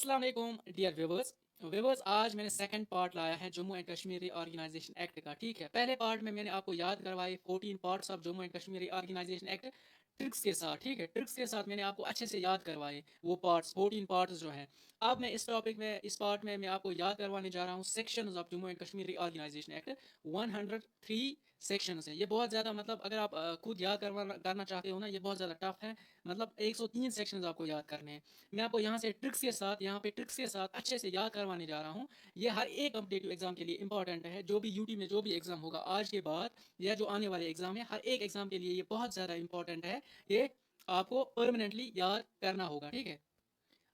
अस्सलाम वालेकुम dear viewers आज मैंने सेकंड पार्ट लाया है Jammu and Kashmir organisation act का। ठीक है, पहले पार्ट में मैंने आपको याद करवाए 14 parts of Jammu and Kashmir organisation act tricks के साथ। ठीक है, ट्रिक्स के साथ मैंने आपको अच्छे से याद करवाए वो पार्ट्स 14 पार्ट्स जो हैं। अब मैं इस टॉपिक में इस पार्ट में मैं आपको याद करवाने जा रहा हूँ sections of Jammu and Kashmir organisation act 103 sections है। ये बहुत ज़्यादा मतलब अगर आप खुद याद करना चाहते हो ना, ये बहुत ज़्यादा टफ है। मतलब 103 सेक्शंस आपको याद करने हैं। मैं आपको यहाँ से ट्रिक्स के साथ ट्रिक्स के साथ अच्छे से याद करवाने जा रहा हूँ। ये हर एक कॉम्पिटेटिव एग्जाम के लिए इंपॉर्टेंट है। जो भी यूटी में जो भी एग्जाम होगा आज के बाद या जो आने वाले एग्जाम है, हर एक एग्जाम के लिए ये बहुत ज़्यादा इंपॉर्टेंट है। ये आपको परमानेंटली याद करना होगा। ठीक है,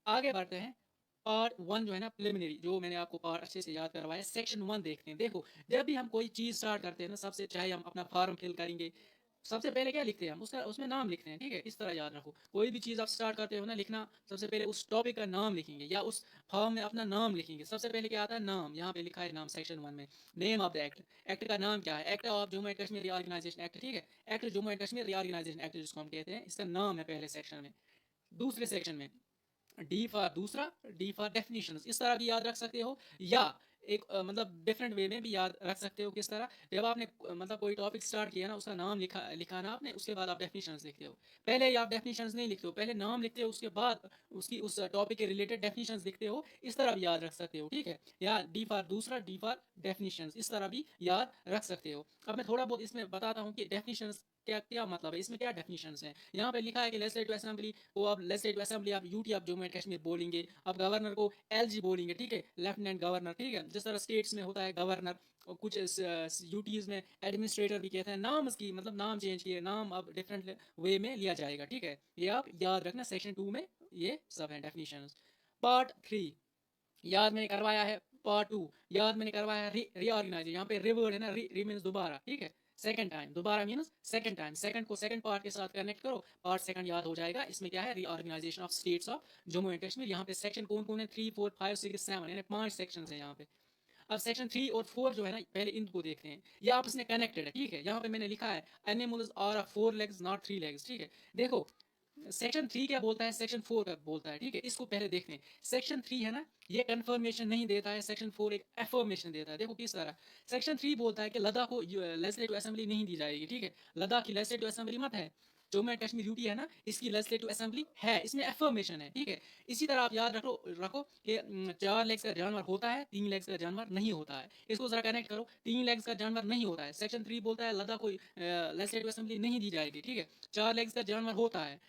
आगे बढ़ते हैं। पार्ट वन जो है ना, प्रिलिमिनरी, जो मैंने आपको पार्ट अच्छे से याद करवाया। सेक्शन वन देखते हैं। देखो, जब भी हम कोई चीज़ स्टार्ट करते हैं ना, सबसे चाहे हम अपना फॉर्म फिल करेंगे, सबसे पहले क्या लिखते हैं हम, उसका उसमें नाम लिखते हैं। ठीक है, इस तरह याद रखो। कोई भी चीज़ आप स्टार्ट करते हो ना लिखना, सबसे पहले उस टॉपिक का नाम लिखेंगे या उस फॉर्म में अपना नाम लिखेंगे। सबसे पहले क्या आता है, नाम। यहाँ पे लिखा है नाम सेक्शन वन में, name of the act. Act का नाम क्या है? Act of Jammu and Kashmir organisation act. ठीक है, act Jammu and Kashmir organisation act जिसको हम कहते हैं, इसका नाम है पहले सेक्शन में। दूसरे सेक्शन में डी फॉर दूसरा, डी फॉर डेफिनेशंस, इस तरह भी याद रख सकते हो, या एक मतलब डिफरेंट वे में भी याद रख सकते हो। किस तरह? जब आपने मतलब कोई टॉपिक स्टार्ट किया ना, उसका नाम लिखा ना आपने, उसके बाद आप डेफिनेशंस लिखते हो। पहले ही आप डेफिनेशंस नहीं लिखते हो, पहले नाम लिखते हो, उसके बाद उसकी उस टॉपिक के रिलेटेड डेफिनेशंस लिखते हो। इस तरह भी याद रख सकते हो। ठीक है, या डी फॉर दूसरा, डी फॉर डेफिनेशंस, इस तरह भी याद रख सकते हो। अब मैं थोड़ा बहुत इसमें बताता हूँ कि डेफिनेशंस क्या क्या मतलब है, इसमें क्या डेफिनेशंस हैं। यहाँ पे लिखा है कि लेजिस्लेटिव असेंबली को आप लेजिस्लेटिव असेंबली आप UT of Jammu and Kashmir बोलेंगे। अब गवर्नर को एलजी बोलेंगे। ठीक है, लेफ्टिनेंट गवर्नर। ठीक है, जिस तरह स्टेट्स में होता है गवर्नर, और कुछ यूटीज में एडमिनिस्ट्रेटर भी कहते हैं। नाम इसकी मतलब नाम चेंज किए, नाम अब डिफरेंट वे में लिया जाएगा। ठीक है, ये आप याद रखना, सेक्शन टू में ये सब है डेफिनेशन। पार्ट थ्री याद मैंने करवाया है। पार्ट टू याद मैंने करवाया है रीऑर्गेनाइजेशन। यहाँ पे रिवर्ड है ना, री मीन्स दोबारा। ठीक है, सेकंड टाइम, दोबारा मीन्स सेकंड टाइम। सेकंड को सेकंड पार्ट के साथ कनेक्ट करो, पार्ट सेकंड याद हो जाएगा। इसमें क्या है, reorganisation of states of Jammu and Kashmir. यहाँ पे सेक्शन कौन कौन है, 3, 4, 5, 6, 7, यानी 5 सेक्शन है यहाँ पे। अब सेक्शन 3 और 4 जो है ना, पहले इनको देखते हैं। ये आपस में कनेक्टेड है। ठीक है, यहाँ पे मैंने लिखा है animals are 4 legs not 3 legs। ठीक है, देखो सेक्शन 3 क्या बोलता है, सेक्शन 4 क्या बोलता है। ठीक है, इसको पहले देखते हैं। सेक्शन 3 है ना, ये कंफर्मेशन नहीं देता है। सेक्शन 4 एक एफर्मेशन देता है। देखो किस तरह। सेक्शन 3 बोलता है कि लद्दाख को लेजिस्लेटिव असेंबली नहीं दी जाएगी। ठीक है, लद्दाख की लेजिस्लेटिव असेंबली मत है। जम्मू एंड कश्मीर यूटी है ना, इसकी लेजिस्लेटिव असेंबली है, इसमें एफर्मेशन है। ठीक है, इसी तरह आप याद रखो रखो कि 4 legs का जानवर होता है, 3 legs का जानवर नहीं होता है। इसको जरा कनेक्ट करो। 3 legs का जानवर नहीं होता है, सेक्शन 3 बोलता है लद्दाख को लेजिस्लेटिव असेंबली नहीं दी जाएगी। ठीक है, 4 legs का जानवर होता है।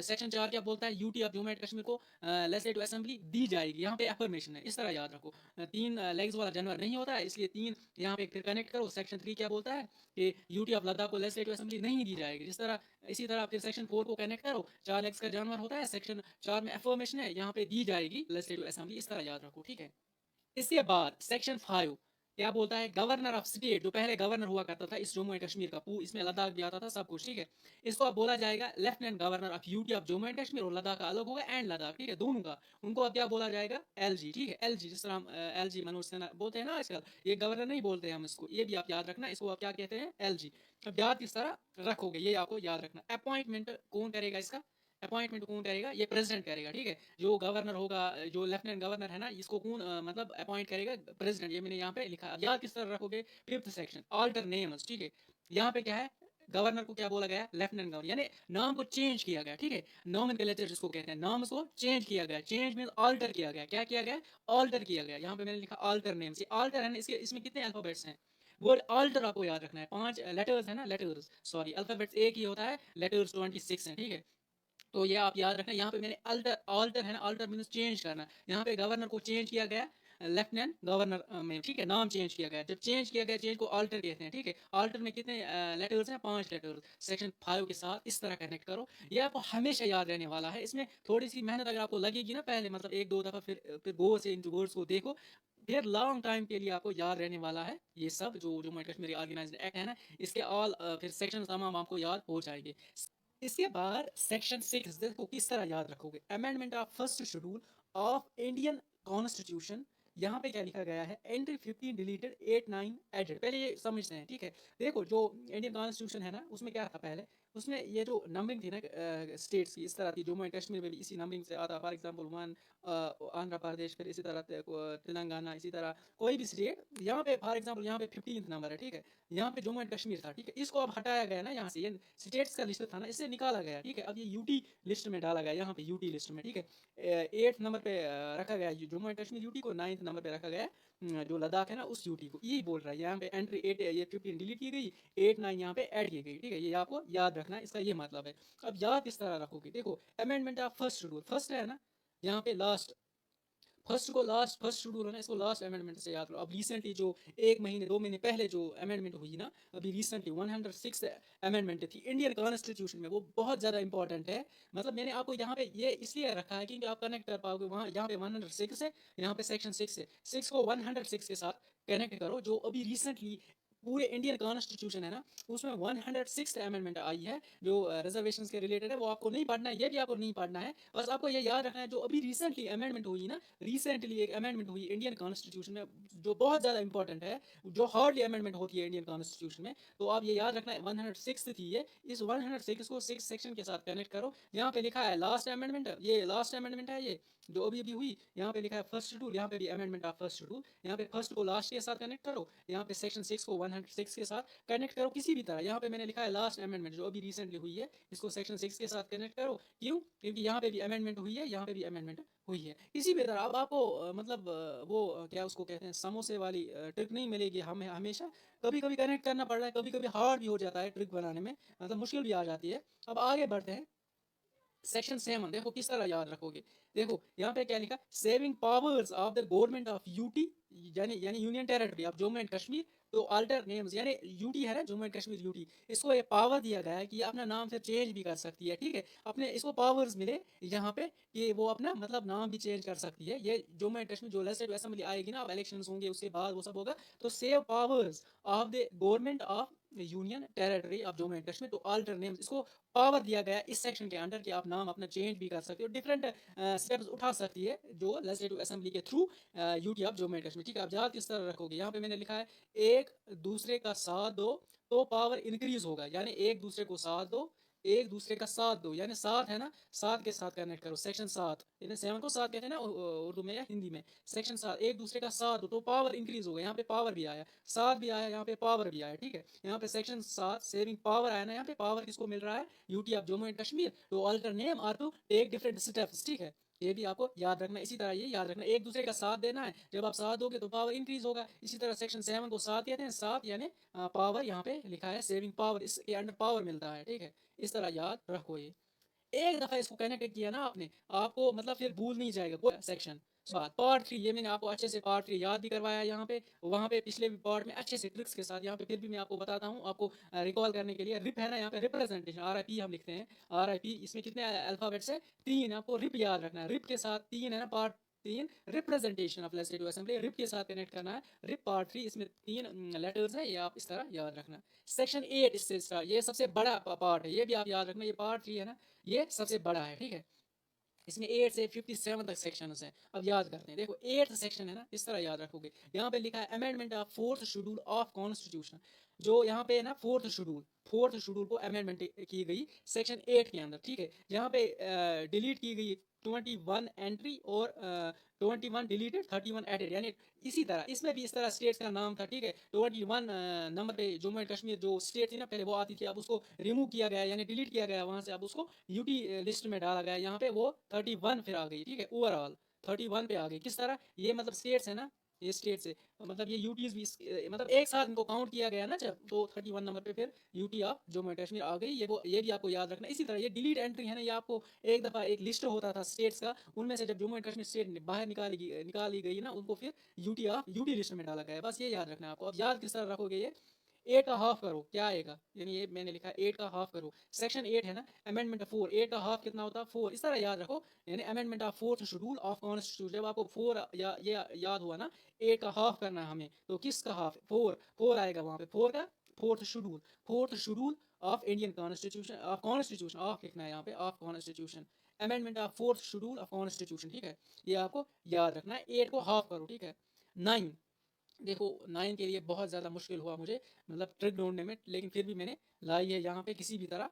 सेक्शन 4 क्या बोलता है, UT of Jammu and Kashmir को लेजिस्लेटिव असेंबली दी जाएगी। यहाँ पे एफर्मेशन है, इस तरह याद रखो। 3 legs वाला जानवर नहीं होता है, इसलिए 3 यहाँ पे फिर कनेक्ट करो। सेक्शन 3 क्या बोलता है कि यूटी ऑफ लद्दाख को लेजिस्लेटिव असेंबली नहीं दी जाएगी। जिस तरह इसी तरह फिर सेक्शन 4 को कनेक्ट करो। 4 legs का जानवर होता है, सेक्शन 4 में एफर्मेशन है, यहाँ पे दी जाएगी लेजिस्लेटिव असेंबली। इस तरह याद रखो। ठीक है, इसके बाद सेक्शन 5 क्या बोलता है, गवर्नर ऑफ स्टेट, जो पहले गवर्नर हुआ करता था इस जम्मू एंड कश्मीर का, इसमें लद्दाख भी आता था, सब कुछ। ठीक है, इसको अब बोला जाएगा lieutenant governor of UT of Jammu and Kashmir, और लद्दाख का अलग होगा, एंड लद्दाख। ठीक है, दोनों का उनको अब क्या बोला जाएगा, एलजी। ठीक है, एलजी, जिस तरह हम एलजी मनोज सिन्हा बोलते हैं ना आजकल, ये गवर्नर नहीं बोलते हैं हम इसको, ये भी आप याद रखना। इसको आप क्या कहते हैं, एलजी। अब याद किस तरह रखोगे, ये आपको याद रखना। अपॉइंटमेंट कौन करेगा इसका, अपॉइंटमेंट कौन करेगा, ये प्रेसिडेंट करेगा। ठीक है, जो गवर्नर होगा, जो लेफ्टिनेंट गवर्नर है ना, इसको कौन मतलब अपॉइंट करेगा, प्रेसिडेंट। ये मैंने यहाँ पे लिखा। याद किस तरह रखोगे, फिफ्थ सेक्शन ऑल्टर नेम्स। ठीक है, यहाँ पे क्या है, गवर्नर को क्या बोला गया, लेफ्टिनेंट गवर्नर, यानी नाम को चेंज किया गया। ठीक है, नॉमेनक्लेचर जिसको कहते हैं, नाम को चेंज किया गया। चेंज मीन ऑल्टर किया गया। क्या किया गया, ऑल्टर किया गया। यहाँ पे मैंने लिखा ऑल्टर नेम्स। ये ऑल्टर है ना, इसके इसमें कितने अल्फाबेट्स हैं, वर्ड ऑल्टर आपको याद रखना है। 5 लेटर्स है ना, लेटर्स सॉरी, अल्फाबेट्स एक ही होता है, लेटर्स 26 हैं। ठीक है, तो ये आप याद रखना। यहाँ पे मैंने अल्टर, ऑल्टर है ना, ऑल्टर मीन्स चेंज करना। यहाँ पे गवर्नर को चेंज किया गया लेफ्टिनेंट गवर्नर में। ठीक है, नाम चेंज किया गया। जब चेंज किया गया, चेंज को ऑल्टर कहते हैं। ठीक है, ऑल्टर में कितने लेटर्स हैं, 5 लेटर्स। सेक्शन 5 के साथ इस तरह कनेक्ट करो, ये आपको हमेशा याद रहने वाला है। इसमें थोड़ी सी मेहनत अगर आपको लगेगी ना पहले, मतलब 1-2 दफ़ा, फिर गौर से इन वर्ड्स को देखो, फिर लॉन्ग टाइम के लिए आपको याद रहने वाला है। ये सब जो Jammu and Kashmir organised act है ना, इसके ऑल फिर सेक्शन तमाम आपको याद हो जाएंगे। इसके बाद सेक्शन 6 देखो किस तरह याद रखोगे, amendment of first schedule of Indian constitution. यहाँ पे क्या लिखा गया है, एंट्री 15 डिलीटेड 8-9 एडेड। पहले ये समझते हैं। ठीक है, देखो जो इंडियन कॉन्स्टिट्यूशन है ना, उसमें क्या था पहले, उसमें ये जो नंबरिंग थी ना स्टेट्स की, इस तरह थी। जम्मू एंड कश्मीर में भी इसी नंबरिंग से आता। फॉर एग्जांपल 1 आंध्र प्रदेश, फिर इसी तरह तेलंगाना, इसी तरह कोई भी स्टेट, यहाँ पे फॉर एग्जांपल यहाँ पे 15th नंबर है, ठीक है। यहाँ पे जम्मू एंड कश्मीर था, ठीक है। इसको अब हटाया गया ना, यहाँ से ये स्टेट्स का लिस्ट था ना, इससे निकाला गया, ठीक है। अब ये यूटी लिस्ट में डाला गया, यहाँ पे यूटी लिस्ट में, ठीक है। 8th नंबर पे रखा गया जम्मू एंड कश्मीर यूटी को, 9th नंबर पे रखा गया जो लद्दाख है ना उस यूटी को। यही बोल रहा है यहाँ पे एंट्री 8 ये 15 डिलीट की गई, 8 9 यहाँ पे ऐड की गई, ठीक है। ये आपको याद रखना है, इसका ये मतलब है। अब याद किस तरह रखोगे, देखो amendment of first schedule, first है ना यहाँ पे लास्ट, फर्स्ट शेड्यूल है ना, इसको लास्ट अमेंडमेंट से याद करो। अब रिसेंटली जो 1 महीने 2 महीने पहले जो अमेंडमेंट हुई ना, अभी रिसेंटली 106 अमेंडमेंट थी इंडियन कॉन्स्टिट्यूशन में, वो बहुत ज़्यादा इंपॉर्टेंट है। मतलब मैंने आपको यहाँ पे ये इसलिए रखा है क्योंकि आप कनेक्ट कर पाओगे, वहाँ यहाँ पे 106 है, यहाँ पे सेक्शन 6 है, 6 को 106 के साथ कनेक्ट करो। जो अभी रिसेंटली पूरे इंडियन कॉन्स्टिट्यूशन है ना, उसमें 106 अमेंडमेंट आई है जो रिजर्वेशंस के रिलेटेड है। वो आपको नहीं पढ़ना है, ये भी आपको नहीं पढ़ना है, बस आपको ये याद रखना है जो अभी रिसेंटली अमेंडमेंट हुई ना, रिसेंटली एक अमेंडमेंट हुई इंडियन कॉन्स्टिट्यूशन में जो बहुत ज़्यादा इंपॉर्टेंट है, जो हार्डली अमेंडमेंट होती है इंडियन कॉन्स्टिट्यूशन में। तो आप ये याद रखना है 106 थी ये, इस 106 को 6 सेक्शन के साथ कनेक्ट करो। यहाँ पे लिखा है लास्ट अमेंडमेंट, ये लास्ट अमेंडमेंट है ये जो अभी अभी हुई। यहाँ पे लिखा है फर्स्ट शेड्यूल, यहाँ पे भी अमेंडमेंट ऑफ फर्स्ट शेड्यूल, यहाँ पे फर्स्ट को लास्ट के साथ कनेक्ट करो, यहाँ पे सेक्शन 6 को 106 के साथ कनेक्ट करो किसी भी तरह। यहाँ पे मैंने लिखा है लास्ट अमेंडमेंट जो अभी रिसेंटली हुई है, इसको सेक्शन 6 के साथ कनेक्ट करो। क्यों? क्योंकि यहाँ पे भी अमेंडमेंट हुई है, यहाँ पे भी अमेंडमेंट हुई है। इसी भी तरह अब आपको मतलब वो क्या उसको कहते हैं, समोसे वाली ट्रिक नहीं मिलेगी हमें हमेशा, कभी कभी कनेक्ट करना पड़ रहा है, कभी कभी हार्ड भी हो जाता है ट्रिक बनाने में, मतलब मुश्किल भी आ जाती है। अब आगे बढ़ते हैं। सेक्शन 7 देखो किस तरह याद रखोगे। देखो यहाँ पे क्या लिखा, saving powers of the government of UT, यानी यानी union territory of Jammu and Kashmir, तो अल्टर नेम्स, यानी यूटी है ना जम्मू एंड कश्मीर यूटी, इसको ये पावर दिया गया है कि ये अपना नाम फिर चेंज भी कर सकती है, ठीक है। अपने इसको पावर्स मिले यहाँ पे कि वो अपना मतलब नाम भी चेंज कर सकती है। ये जम्मू एंड कश्मीर जो लेजिस्लेटिव असेंबली आएगी ना, अब इलेक्शंस होंगे उसके बाद वो सब होगा, तो save powers of the government of union territory of Jammu and Kashmir, तो अल्टर नेम्स, इसको पावर दिया गया इस सेक्शन के अंडर कि आप नाम अपना चेंज भी कर सकते हो, डिफरेंट स्टेप्स उठा सकती है जो लेजिस्लेटिव असेंबली के through UT of Jammu and Kashmir, ठीक है। आप याद किस तरह रखोगे, यहाँ पे मैंने लिखा है एक दूसरे का साथ दो तो पावर इंक्रीज होगा, यानी एक दूसरे को साथ दो, एक दूसरे का साथ दो, यानी साथ है ना, साथ के साथ कनेक्ट करो। सेक्शन 7 यानी 7 को साथ कहते हैं ना उर्दू में या हिंदी में, सेक्शन 7 एक दूसरे का साथ दो तो पावर इंक्रीज होगा। यहाँ पे पावर भी आया, साथ भी आया, यहाँ पे पावर भी आया, ठीक है। यहाँ पे सेक्शन 7 सेविंग पावर आया ना, यहाँ पे पावर किसको मिल रहा है, UT of Jammu and Kashmir, to alter name और टू टेक डिफरेंट स्टेप्स, ठीक है। ये भी आपको याद रखना। इसी तरह ये याद रखना एक दूसरे का साथ देना है, जब आप साथ दोगे तो पावर इंक्रीज होगा। इसी तरह सेक्शन 7 को साथ कहते हैं, साथ यानी पावर, यहाँ पे लिखा है सेविंग पावर, इसके अंडर पावर मिलता है, ठीक है। इस तरह याद रखो ये, एक दफा इसको कनेक्ट किया ना आपने, आपको मतलब फिर भूल नहीं जाएगा कोई सेक्शन। बात पार्ट 3, ये मैंने आपको अच्छे से पार्ट 3 याद भी करवाया है यहाँ पे, वहाँ पे पिछले भी पार्ट में अच्छे से ट्रिक्स के साथ। यहाँ पे फिर भी मैं आपको बताता हूँ, आपको रिकॉल करने के लिए। रिप है ना, यहाँ पे रिप्रेजेंटेशन, RIP हम लिखते हैं, RIP, इसमें कितने अल्फाबेट्स है, 3, आपको रिप याद रखना है। रिप के साथ 3 है ना, part 3 representation of legislative assembly, rep के साथ कनेक्ट करना है। रिप पार्ट 3, इसमें 3 लेटर्स हैं, ये आप इस तरह याद रखना। सेक्शन 8 इससे स्टार्ट, ये सबसे बड़ा पार्ट है, ये भी आप याद रखना। ये पार्ट 3 है ना, ये सबसे बड़ा है, ठीक है। इसमें 8 से 57 तक सेक्शन है। अब याद करते हैं, देखो 8th सेक्शन है ना, इस तरह याद रखोगे। यहाँ पे लिखा है amendment of 4th schedule of constitution, जो यहाँ पे है ना 4th शेड्यूल को अमेंडमेंट की गई सेक्शन 8 के अंदर, ठीक है। यहाँ पे डिलीट की गई 21 एंट्री और 21 डिलीटेड 31 एडेड, यानी इसी तरह इसमें भी इस तरह स्टेट्स का नाम था, ठीक है। 21 नंबर पे जम्मू एंड कश्मीर जो स्टेट थी ना पहले वो आती थी, अब उसको रिमूव किया गया, यानी डिलीट किया गया वहाँ से, अब उसको यूटी लिस्ट में डाला गया। यहाँ पे वो 31 फिर आ गई, ठीक है। ओवरऑल 31 पे आ गई, किस तरह, ये मतलब स्टेट्स है ना, ये स्टेट्स है, मतलब ये यूटीज भी मतलब एक साथ इनको काउंट किया गया ना जब, तो 31 नंबर पे फिर UT of Jammu and Kashmir आ गई। ये भी आपको याद रखना। इसी तरह ये डिलीट एंट्री है ना, ये आपको एक दफ़ा एक लिस्ट होता था स्टेट्स का, उनमें से जब जम्मू एंड कश्मीर स्टेट बाहर निकाली गई ना, उनको फिर यूटी लिस्ट में डाला गया है। बस ये याद रखना है आपको। अब याद किस तरह रखोगे ये, 8 का हाफ करो, क्या आएगा, यानी ये मैंने लिखा है 8 का हाफ करो। सेक्शन 8 है ना, अमेंडमेंट 4, 8 का हाफ कितना होता है 4, इस तरह याद रखो। यानी amendment of 4th schedule of constitution, जब आपको 4 ये याद हुआ ना, 8 का हाफ करना है हमें, तो किसका हाफ, 4 आएगा वहाँ पे, 4 का 4th schedule of Indian constitution of लिखना है यहाँ पे, of constitution, amendment of 4th schedule of constitution, ठीक है। ये आपको याद रखना है। 8 को हाफ करो, ठीक है। 9 देखो 9 के लिए बहुत ज़्यादा मुश्किल हुआ मुझे, मतलब ट्रिक ढूँढने में, लेकिन फिर भी मैंने लाई है यहाँ पे किसी भी तरह।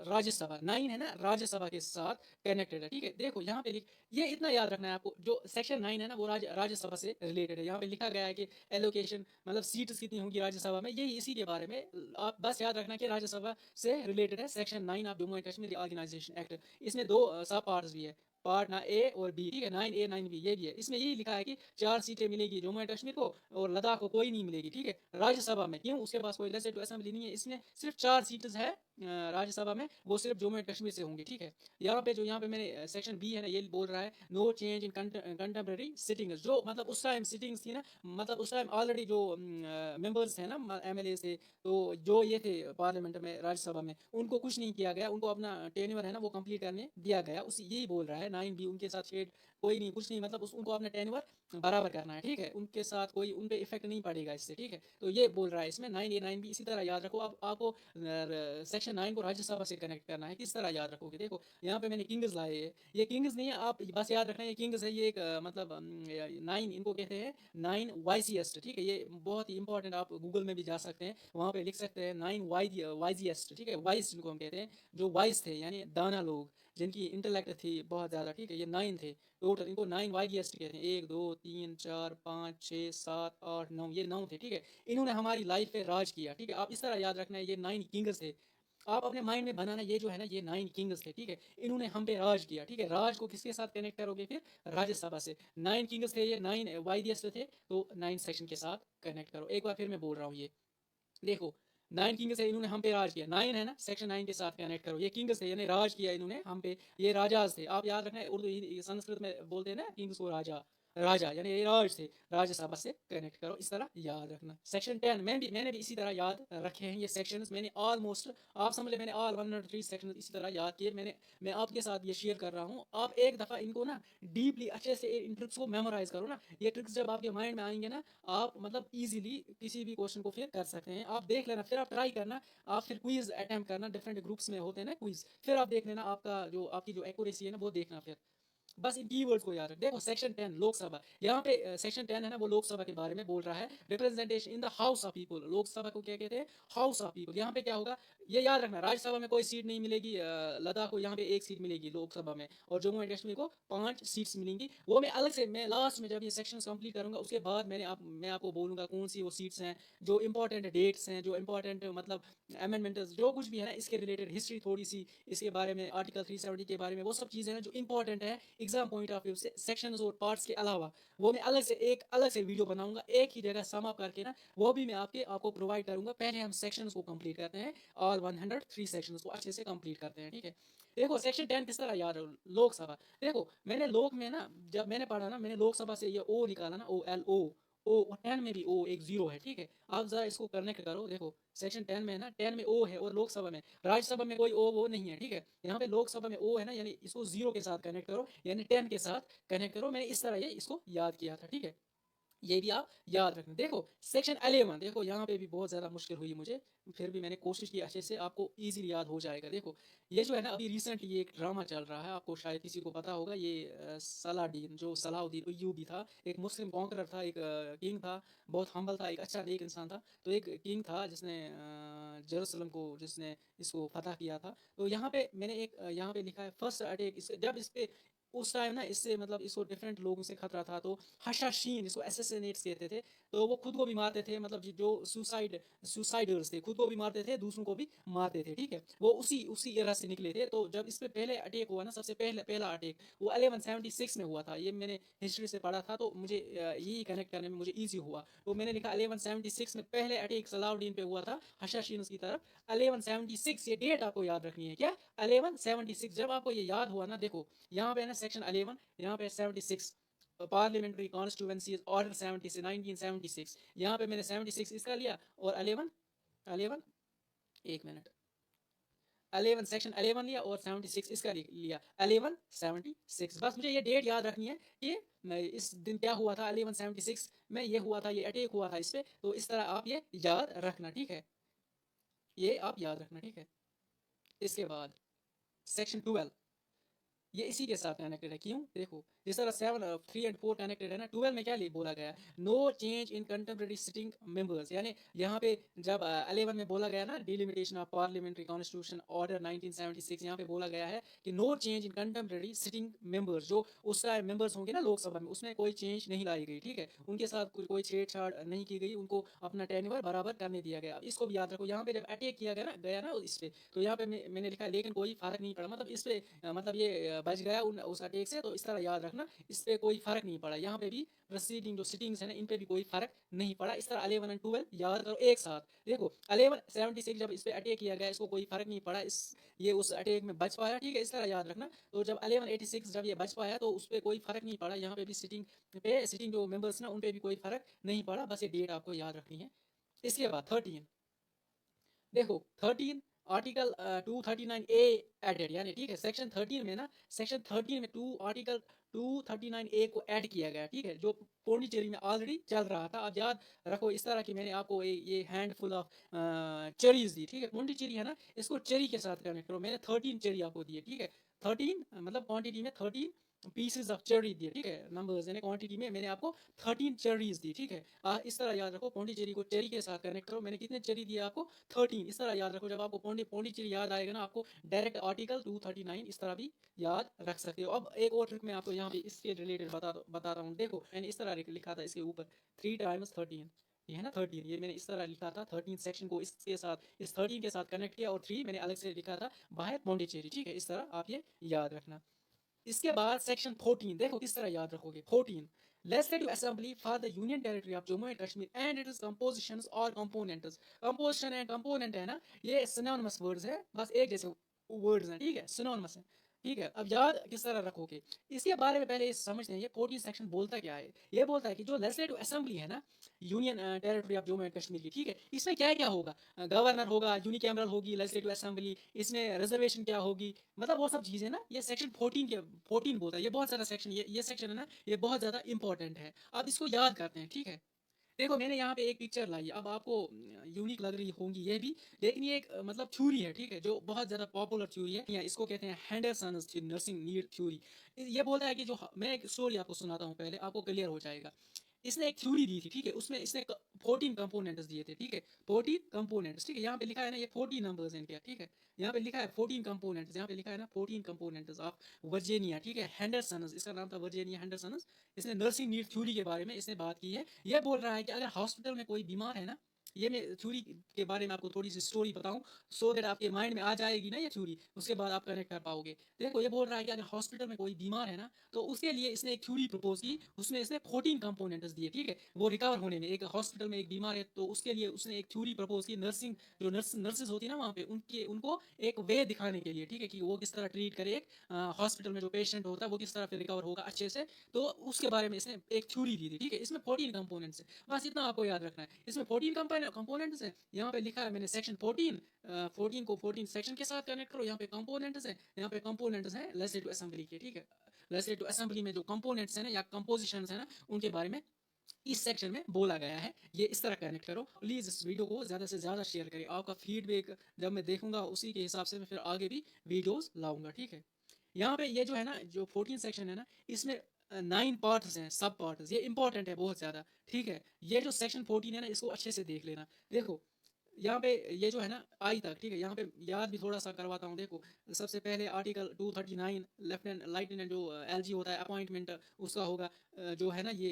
राज्यसभा 9 है ना, राज्यसभा के साथ कनेक्टेड है, ठीक है। देखो यहाँ पे ये इतना याद रखना है आपको, जो सेक्शन 9 है ना वो राज्यसभा से रिलेटेड है। यहाँ पे लिखा गया है कि एलोकेशन मतलब सीट्स कितनी होंगी राज्यसभा में, यही इसी के बारे में। आप बस याद रखना कि राज्यसभा से रिलेटेड है section 9 of Jammu and Kashmir organisation act. इसमें दो सब पार्ट्स भी है, पार्ट ना ए और बी, ठीक है। 9A 9B ये भी है। इसमें यही लिखा है कि 4 सीटें मिलेगी जम्मू एंड कश्मीर को और लद्दाख को कोई नहीं मिलेगी, ठीक है। राज्यसभा में क्यों, उसके पास कोई लेजिस्लेटिव असेंबली नहीं है, इसमें सिर्फ 4 सीट्स है राज्यसभा में, वो सिर्फ जम्मू एंड कश्मीर से होंगी, ठीक है। यहाँ पे मैंने सेक्शन बी है ना, ये बोल रहा है no change in contemporary sittings. जो मतलब उस टाइम सिटिंग्स थी ना, मतलब उस टाइम ऑलरेडी जो मेंबर्स हैं ना, MLA थे, तो जो ये थे पार्लियामेंट में राज्यसभा में, उनको कुछ नहीं किया गया, उनको अपना टेन्योर है ना वो कंप्लीट करने दिया गया। उसी यही बोल रहा है 9B, उनके साथ शेड कोई नहीं, कुछ नहीं, मतलब उनको अपना टेन्योर बराबर करना है, ठीक है। उनके साथ कोई उन पे इफेक्ट नहीं पड़ेगा इससे, ठीक है। तो ये बोल रहा है इसमें 9A 9B। इसी तरह याद रखो। अब आपको सेक्शन 9 को राज्यसभा से कनेक्ट करना है, किस तरह याद रखोगे। देखो यहाँ पे मैंने किंग्स लाए हैं, ये किंग्स नहीं है, आप बस याद रखना ये किंग्स है। ये एक मतलब 9 इनको कहते हैं 9 वाइसिएस्ट, ठीक है। ये बहुत ही इंपॉर्टेंट, आप गूगल में भी जा सकते हैं, वहाँ पे लिख सकते हैं 9 वाइजिएस्ट, ठीक है। वाइस जिनको हम कहते हैं, जो वाइस थे यानी दाना लोग, जिनकी इंटेलेक्ट थी बहुत ज़्यादा, ठीक है। ये 9 थे टोटल, इनको 9 वाइजिएस्ट कहते हैं। 1 2 3 4 5 6 7 8 9, ये 9 थे, ठीक है। इन्होंने हमारी लाइफ पे राज किया, ठीक है। आप इस तरह याद रखना है, ये 9 किंग्स थे। आप अपने माइंड में बनाना, ये जो है ना ये 9 किंग्स थे, ठीक है। इन्होंने हम पे राज किया, ठीक है। राज को किसके साथ कनेक्ट करोगे फिर, राज्यसभा से। 9 किंग्स थे ये, 9 वाइदियस थे, तो 9 सेक्शन के साथ कनेक्ट करो। एक बार फिर मैं बोल रहा हूँ, ये देखो 9 किंग्स है, इन्होंने हम पे राज किया। 9 है ना, सेक्शन 9 के साथ कनेक्ट करो। ये किंग्स थे यानी राज किया इन्होंने हम पे, ये राजाज थे। आप याद रखना, उर्दू संस्कृत में बोलते हैं ना किंग्स को राजा, राजा यानी ये राज थे। राज्यसभा से कनेक्ट करो, इस तरह याद रखना। सेक्शन 10 मैंने भी इसी तरह याद रखे हैं ये सेक्शंस। मैंने ऑलमोस्ट, आप समझ ले, मैंने ऑल 103 सेक्शन इसी तरह याद किए। मैं आपके साथ ये शेयर कर रहा हूँ। आप एक दफ़ा इनको ना डीपली अच्छे से इन ट्रिक्स को मेमोराइज करो ना। ये ट्रिक्स जब आपके माइंड में आएंगे ना, आप मतलब इजीली किसी भी क्वेश्चन को फिर कर सकते हैं। आप देख लेना, फिर आप ट्राई करना, आप फिर क्विज अटेम्प्ट करना। डिफरेंट ग्रुप्स में होते हैं ना क्विज, फिर आप देख लेना आपका जो आपकी जो एक्यूरेसी है ना वो देखना फिर। बस इन कीवर्ड्स को याद रख। देखो सेक्शन 10 लोकसभा, यहाँ पे सेक्शन 10 है ना वो लोकसभा के बारे में बोल रहा है। Representation in the house of people, Lok Sabha को क्या कहते हैं, हाउस ऑफ पीपल। यहाँ पे क्या होगा ये याद रखना, राज्यसभा में कोई सीट नहीं मिलेगी, लद्दाख को यहाँ पे एक सीट मिलेगी लोकसभा में, और जम्मू एंड कश्मीर को 5 सीट्स मिलेंगी। वो मैं अलग से, मैं लास्ट में जब ये सेक्शन कंप्लीट करूंगा उसके बाद मैं आपको बोलूंगा कौन सी वो सीट्स हैं, जो इंपॉर्टेंट डेट्स हैं, जो इंपॉर्टेंट मतलब अमेंडमेंट्स जो कुछ भी है ना इसके रिलेटेड हिस्ट्री थोड़ी सी, इसके बारे में आर्टिकल 370 के बारे में, वो सब चीज़ें हैं जो इंपॉर्टेंट है एग्जाम पॉइंट ऑफ व्यू से सेक्शंस और पार्ट्स के अलावा। वो मैं अलग से वीडियो बनाऊंगा, एक ही जगह सम अप करके ना, वो भी मैं आपको प्रोवाइड करूंगा। पहले हम सेक्शंस को कंप्लीट करते हैं, ऑल 103 सेक्शंस को अच्छे से कंप्लीट करते हैं, ठीक है। देखो सेक्शन 10 किस तरह याद है, लोकसभा। देखो मैंने लोक में ना, जब मैंने पढ़ा ना, मैंने लोकसभा से ये ओ निकाला ना, ओ 10 में भी ओ एक जीरो है, ठीक है। आप जरा इसको कनेक्ट करो। देखो सेक्शन 10 में है ना, 10 में ओ है, और लोकसभा में, राज्यसभा में कोई ओ वो नहीं है, ठीक है। यहाँ पे लोकसभा में ओ है ना, यानी इसको जीरो के साथ कनेक्ट करो, यानी 10 के साथ कनेक्ट करो। मैंने इस तरह ये इसको याद किया था, ठीक है। ये भी आप याद रखना। देखो सेक्शन 11, देखो यहाँ पे भी बहुत ज़्यादा मुश्किल हुई मुझे, फिर भी मैंने कोशिश की अच्छे से, आपको इजीली याद हो जाएगा। देखो ये जो है ना, अभी रिसेंटली एक ड्रामा चल रहा है, आपको शायद किसी को पता होगा, ये सलाडीन जो सलाउद्दीन अय्यूबी था, एक मुस्लिम कॉन्करर था, एक किंग था, बहुत हम्बल था, एक अच्छा नेक इंसान था। तो एक किंग था जिसने जेरूसलम को, जिसने इसको फतह किया था। तो यहाँ पे मैंने एक यहाँ पे लिखा है फर्स्ट अटैक, जब इस पे उस टाइम ना इससे मतलब इसको डिफरेंट लोगों से खतरा था, तो हशाशीन इसको एसेसिनेट्स कहते थे। तो वो खुद को भी मारते थे, मतलब जो सुसाइडर्स थे, खुद को भी मारते थे, दूसरों को भी मारते थे, ठीक है। वो उसी उसी एरा से निकले थे। तो जब इस पे पहले अटैक हुआ ना, सबसे पहला अटैक वो 1176 में हुआ था। ये मैंने हिस्ट्री से पढ़ा था, तो मुझे यही कनेक्ट करने में मुझे ईजी हुआ। तो मैंने लिखा 1176 में पहले अटैक सलाउद्दीन पे हुआ था, हशाशीन की तरफ। 1176 ये डेट आपको याद रखनी है क्या, 1176। जब आपको ये याद हुआ ना, देखो यहाँ पे है ना सेक्शन 11, यहाँ पे 76, पार्लियामेंट्री कॉन्स्टिट्यूएंसीज ऑर्डर 70 से 1976। यहाँ पे मैंने 76 इसका लिया, और 11 11 एक मिनट, 11 सेक्शन 11 लिया, और 76 इसका लिया 1176। बस मुझे ये डेट याद रखनी है कि इस दिन क्या हुआ था, 1176 में ये हुआ था, ये अटैक हुआ था इस पे। तो इस तरह आप ये याद रखना, ठीक है। ये आप याद रखना, ठीक है। इसके बाद सेक्शन 12, ये इसी के साथ कनेक्टेड है। क्यों, देखो जिस तरह 7 3 एंड 4 कनेक्टेड है ना, 12 में क्या बोला गया, no change in contemporary sitting members, यानी यहाँ पे जब 11 में बोला गया ना delimitation of parliamentary constitution order 1976, यहाँ पे बोला गया है कि no change in contemporary sitting members, जो उसका मेंबर्स होंगे ना लोकसभा में, उसमें कोई चेंज नहीं लाई गई, ठीक है, उनके साथ कोई छेड़छाड़ नहीं की गई, उनको अपना टेन्योर बराबर करने दिया गया। इसको भी याद रखो, यहाँ पे जब अटैक किया गया ना इस पे, तो यहाँ पे मैंने लिखा लेकिन कोई फर्क नहीं पड़ा, मतलब इस पे मतलब ये बच गया उस अटैक से, तो इस तरह याद रखना, इस पे कोई फर्क नहीं पड़ा। यहाँ पे भी प्रोसीडिंग जो सिटिंग्स है ना, इन पे भी कोई फर्क नहीं पड़ा। इस तरह 11 एंड 12 याद करो एक साथ। देखो 1176 जब इस पे अटैक किया गया, इसको कोई फर्क नहीं पड़ा, इस ये उस अटैक में बच पाया, ठीक है, इस तरह याद रखना। तो जब 1186 जब ये बच पाया, तो उस पर कोई फर्क नहीं पड़ा, यहाँ पे भी सिटिंग जो मेंबर्स ना, उन पे भी कोई फर्क नहीं पड़ा, बस ये डेट आपको याद रखनी है। इसके बाद 13, देखो 13 आर्टिकल 239A एडेड, यानी ठीक है सेक्शन 13 में ना, सेक्शन 13 में आर्टिकल 239A को ऐड किया गया, ठीक है, जो पौंडीचेरी में ऑलरेडी चल रहा था। अब याद रखो इस तरह की मैंने आपको ये हैंडफुल ऑफ चेरीज दी, ठीक है, पौंडीचेरी है ना, इसको चेरी के साथ कनेक्ट करो, मैंने 13 चेरी आपको दी है, ठीक है, 13 मतलब क्वांटिटी में 13 पीसेज ऑफ चेरी दिए, ठीक है, नंबर्स यानी क्वांटिटी में मैंने आपको 13 चेरीज दी, ठीक है। इस तरह याद रखो, पौंडीचेरी को चेरी के साथ कनेक्ट करो, मैंने कितने चेरी दिए आपको, 13। इस तरह याद रखो, जब आपको पौंडीचेरी याद आएगा ना, आपको डायरेक्ट आर्टिकल 239 इस तरह भी याद रख सकते हो। अब एक और ट्रिक मैं आपको यहाँ पे इसके रिलेटेड बताता हूँ। देखो मैंने इस तरह लिखा था इसके ऊपर 3 टाइम्स 13, ये है ना 13, ये मैंने इस तरह लिखा था, 13 सेक्शन को इसके साथ इस 13 के साथ कनेक्ट किया, और 3 मैंने अलग से लिखा था बाहर पौंडीचेरी, ठीक है, इस तरह आप ये याद रखना। इसके बाद सेक्शन 14, देखो किस तरह याद रखोगे। 14, legislative assembly for the union territory of Jammu and Kashmir and it's compositions और कंपोनेंट्स। कंपोजिशन एंड कंपोनेंट है ना, ये सिनोनिमस वर्ड्स है, बस एक जैसे वर्ड्स हैं, ठीक है, सिनोनिमस है, ठीक है। अब याद किस तरह रखोगे, इसके बारे में पहले समझते हैं। ये 14 सेक्शन बोलता क्या है, ये बोलता है कि जो लेजिस्लेटिव असेंबली है ना union territory of Jammu and Kashmir की, ठीक है, इसमें क्या क्या होगा, गवर्नर होगा, यूनिकैमरल होगी लेजिस्लेटिव असेंबली, इसमें रिजर्वेशन क्या होगी, मतलब वो सब चीज़ें ना, ये सेक्शन 14 बोलता है। ये बहुत ज़्यादा सेक्शन, ये सेक्शन है ना, ये बहुत ज़्यादा इंपॉर्टेंट है। अब इसको याद करते हैं, ठीक है। देखो मैंने यहाँ पे एक पिक्चर लाई है, अब आपको यूनिक लग रही होंगी ये भी, लेकिन ये एक मतलब थ्योरी है, ठीक है, जो बहुत ज़्यादा पॉपुलर थ्योरी है, या इसको कहते हैं हैंडरसन नर्सिंग नीड थ्योरी। ये बोलता है कि जो मैं एक स्टोरी आपको सुनाता हूँ, पहले आपको क्लियर हो जाएगा। इसने एक थ्योरी दी थी, ठीक है, उसमें इसने 14 कंपोनेंट्स दिए थे, ठीक है, 14 कंपोनेंट्स, ठीक है, यहाँ पे लिखा है ना, ये 40 नंबर्स हैं क्या, ठीक है, यहाँ पे लिखा है 14 कंपोनेंट्स, यहाँ पे लिखा है ना 14 कंपोनेंट्स ऑफ वर्जीनिया, ठीक है, हैंडरसन, इसका नाम था वर्जीनिया हैंडरसन। इसने नर्सिंग नीड थ्योरी के बारे में इसने बात की है। यह बोल रहा है कि अगर हॉस्पिटल में कोई बीमार है ना, ये मैं थ्योरी के बारे में आपको थोड़ी सी स्टोरी बताऊं, सो दैट आपके माइंड में आ जाएगी ना ये थ्योरी, उसके बाद आप कनेक्ट कर पाओगे। देखो ये बोल रहा है कि अगर हॉस्पिटल में कोई बीमार है ना, तो उसके लिए इसने एक थ्योरी प्रपोज की, उसमें इसने 14 कंपोनेंट्स दिए, ठीक है, वो रिकवर होने में। एक हॉस्पिटल में एक बीमार है, तो उसके लिए उसने एक थ्योरी प्रपोज की, नर्सिंग जो नर्सेज होती है ना वहाँ पे, उनको एक वे दिखाने के लिए, ठीक है, कि वो किस तरह ट्रीट करे एक हॉस्पिटल में जो पेशेंट होता है, वो किस तरह फिर रिकवर होगा अच्छे से। तो उसके बारे में इसने एक थ्योरी दी थी, ठीक है, इसमें 14 कंपोनेंट्स है, बस इतना आपको याद रखना है। इसमें 14 कंपोनेंट्स है, यहाँ पे लिखा है मैंने सेक्शन 14, 14 को 14 सेक्शन के साथ कनेक्ट करो, यहाँ पे कंपोनेंट्स है, यहाँ पे कंपोनेंट्स है लेजिस्लेटिव असेंबली के, ठीक है, लेजिस्लेटिव असेंबली में जो कंपोनेंट्स है ना या कंपोजिशन है ना, उनके बारे में इस सेक्शन में बोला गया है। ये इस तरह कनेक्ट करो। प्लीज़ इस वीडियो को ज़्यादा से ज़्यादा शेयर करें, आपका फीडबैक जब मैं देखूंगा उसी के हिसाब से मैं फिर आगे भी वीडियोस लाऊंगा, ठीक है। यहाँ पे ये जो है ना, जो 14 सेक्शन है ना, इसमें 9 पार्ट्स हैं, सब पार्ट्स, ये इंपॉर्टेंट है बहुत ज़्यादा, ठीक है। ये जो सेक्शन 14 है ना, इसको अच्छे से देख लेना। देखो यहाँ पे ये जो है ना आई तक, ठीक है, यहाँ पे याद भी थोड़ा सा करवाता हूँ। देखो सबसे पहले आर्टिकल 239 लेफ्टिनेंट जो एलजी होता है अपॉइंटमेंट उसका होगा, जो है ना ये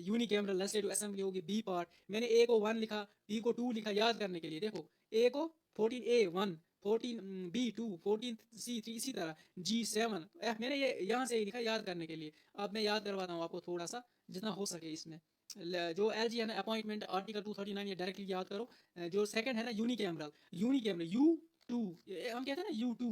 यूनिकैमरल लेजिस्लेटिव असेंबली होगी, बी पार्ट। मैंने ए को 1 लिखा, बी को 2 लिखा याद करने के लिए। देखो ए को 14A 1, 14B 2, 14C 3, इसी तरह G 7 F, मैंने ये यहाँ से ही लिखा याद करने के लिए। अब मैं याद करवाता हूँ आपको थोड़ा सा जितना हो सके इसमें। जो एल जी है ना अपॉइंटमेंट आर्टिकल 239, ये डायरेक्टली याद करो। जो सेकंड है ना यूनिकैमरल U2, हम कहते हैं ना U2,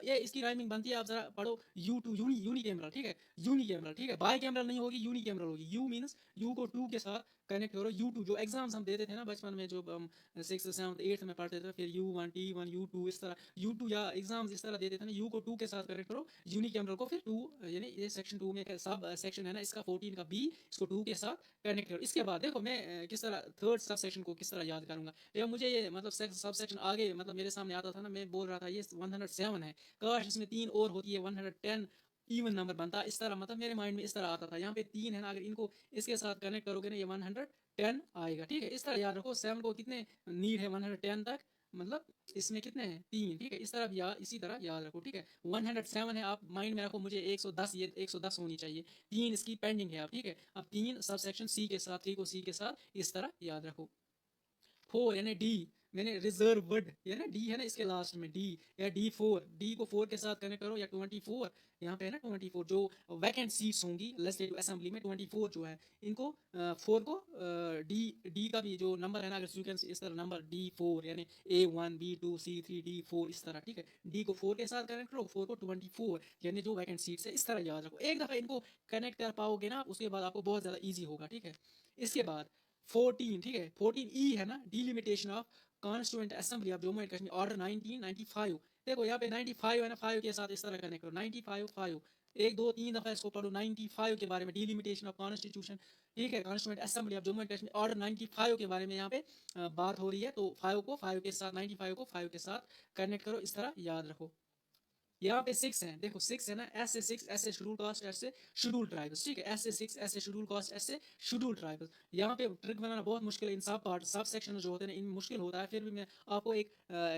ये इसकी राइमिंग बनती है, आप जरा पढ़ो U2 यूनिकैमरल, ठीक है, यूनिकैमरल, ठीक है, बाई कैमरल नहीं होगी, यूनिकैमरल होगी। यू मीन्स यू को 2 के साथ कनेक्ट करो। U2 जो एग्जाम्स हम देते थे ना बचपन में, जो हम 6th 7th 8th में पढ़ते थे, फिर U1 T1 U2 इस तरह U2 या एग्जाम्स इस तरह देते थे ना, U को 2 के साथ कनेक्ट करो, यूनिकैमरल को फिर 2, यानी ये सेक्शन 2 में सब सेक्शन है ना इसका 14 का B, इसको 2 के साथ कनेक्ट करो। इसके बाद देखो मैं किस तरह थर्ड सब सेक्शन को किस तरह याद करूंगा। जब मुझे ये मतलब सब सेक्शन आगे मतलब मेरे सामने आता था ना, मैं बोल रहा था ये 107 है, काश इसमें 3 और होती है, 110 इवन नंबर बनता इस तरह, मतलब मेरे माइंड में इस तरह आता था। यहाँ पे 3 है ना, अगर इनको इसके साथ कनेक्ट करोगे ना ये 110 आएगा, ठीक है। इस तरह याद रखो। 7 को कितने नीड है 110 तक, मतलब इसमें कितने हैं 3, ठीक है। इस तरह याद, इसी तरह याद रखो, ठीक है। 107 है, आप माइंड में रखो मुझे 110, ये 110 होनी चाहिए। 3 इसकी पेंडिंग है अब, ठीक है। अब 3 सब सेक्शन सी के साथ, 3 को सी के साथ इस तरह याद रखो। 4 यानी डी, मैंने रिजर्वड, ये ना डी है ना इसके लास्ट में डी, या D4, डी को 4 के साथ कनेक्ट करो, या 24 यहाँ पे है ना 24 जो वैकेंट सीट्स होंगी लेजिस्लेटिव असेंबली में, 24 जो है इनको 4 को डी, डी का भी जो नंबर है ना, अगर सीक्वेंस इस तरह नंबर D4 यानी A1 B2 C3 D4 इस तरह, ठीक है। डी को 4 के साथ कनेक्ट करो, 4 को 24 यानी जो वैकेंट सीट्स है, इस तरह याद रखो। एक दफ़ा इनको कनेक्ट कर पाओगे ना, उसके बाद आपको बहुत ज़्यादा ईजी होगा, ठीक है। इसके बाद 14, ठीक है। 14E है ना, delimitation of constituent assembly of Jammu and Kashmir, order 1995। देखो यहाँ पे 95 है ना, 5 के साथ इस तरह कनेक्ट करो, 95 5, एक दो तीन दफा इसको पढ़ो 95 के बारे में, डिलिमिटेशन ऑफ कॉन्स्टिट्यूशन, ठीक है, constituent assembly of Jammu and Kashmir, order 95 के बारे में यहाँ पे बात हो रही है। तो 5 को 5 के साथ, 95 को 5 के साथ कनेक्ट करो, इस तरह याद रखो। यहाँ पे 6 है, देखो 6 है ना, एस ए 6 ऐसे शेड्यूल कास्ट, ऐसे शेड्यूल ट्राइबल्स, ठीक है। एस ए 6 ऐसे शेड्यूल कास्ट, ऐसे शेड्यूल ट्राइबल्स। यहाँ पे ट्रिक बनाना बहुत मुश्किल है, इन सब पार्ट, सब सेक्शन जो होते हैं इन मुश्किल होता है, फिर भी मैं आपको एक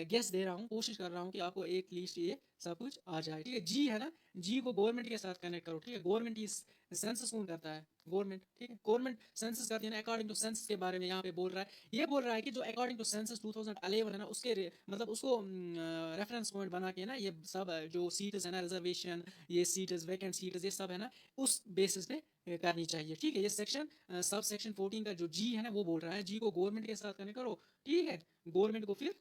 गेस दे रहा हूँ, कोशिश कर रहा हूँ कि आपको एक लिस्ट ये सब कुछ आ जाए, ठीक है। जी है ना, जी को गवर्नमेंट के साथ कनेक्ट करो, ठीक है। गवर्नमेंट की सेंसस कौन करता है, गवर्नमेंट, ठीक है। गवर्नमेंट सेंसस करती है ना, अकॉर्डिंग टू सेंसस के बारे में यहाँ पे बोल रहा है। ये बोल रहा है कि जो अकॉर्डिंग टू सेंसस 2011 है ना, उसके मतलब उसको रेफरेंस पॉइंट बना के ना, ये सब जो सीट्स है ना, रिजर्वेशन, ये सीट्स, वैकेंट सीट्स, ये सब है ना, उस बेसिस पे करनी चाहिए, ठीक है। ये सेक्शन सब सेक्शन 14 का जो जी है ना, वो बोल रहा है जी को गवर्नमेंट के साथ कनेक्ट करो, ठीक है। गवर्नमेंट को फिर